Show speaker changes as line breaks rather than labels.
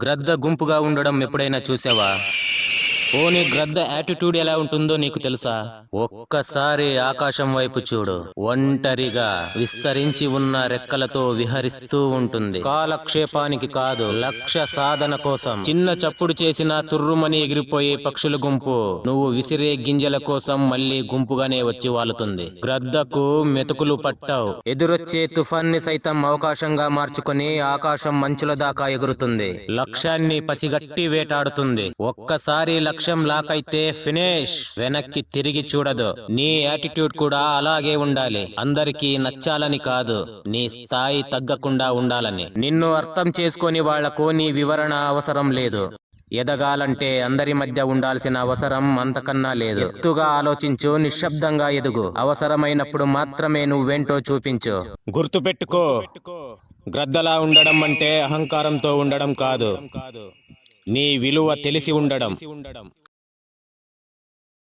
గ్రద్ద గుంపుగా ఉండడం ఎప్పుడైనా చూసావా? పోనీ గ్రద్ద యాటిట్యూడ్ ఎలా ఉంటుందో నీకు తెలుసా? ఒక్కసారి ఆకాశం వైపు చూడు. ఒంటరిగా విస్తరించి ఉన్న రెక్కలతో విహరిస్తూ ఉంటుంది. కాలక్షేపానికి కాదు, లక్ష్య సాధన కోసం. చిన్న చప్పుడు చేసిన తుర్రుమని ఎగిరిపోయే పక్షుల గుంపు నువ్వు విసిరే గింజల కోసం మళ్ళీ గుంపుగానే వచ్చి వాలుతుంది. గ్రద్దకు మెతుకులు పట్టావు. ఎదురొచ్చే తుఫాన్ని సైతం అవకాశంగా మార్చుకొని ఆకాశం మంచుల దాకా ఎగురుతుంది. లక్ష్యాన్ని పసిగట్టి వేటాడుతుంది. ఒక్కసారి లక్ష్యం లాక్ అయితే ఫినిష్. వెనక్కి తిరిగి చూడదు. నీ యాటిట్యూడ్ కూడా అలాగే ఉండాలి. అందరికీ నచ్చాలని కాదు, నీ స్థాయి తగ్గకుండా ఉండాలని. నిన్ను అర్థం చేసుకొని వాళ్లకు నీ వివరణ అవసరం లేదు. ఎదగాలంటే అందరి మధ్య ఉండాల్సిన అవసరం అంతకన్నా లేదు. ఎత్తుగా ఆలోచించు, నిశ్శబ్దంగా ఎదుగు. అవసరమైనప్పుడు మాత్రమే నువ్వేంటో చూపించు. గుర్తుపెట్టుకో, గ్రద్దలా ఉండడం అంటే అహంకారంతో ఉండడం కాదు, నీ విలువ తెలిసి ఉండడం.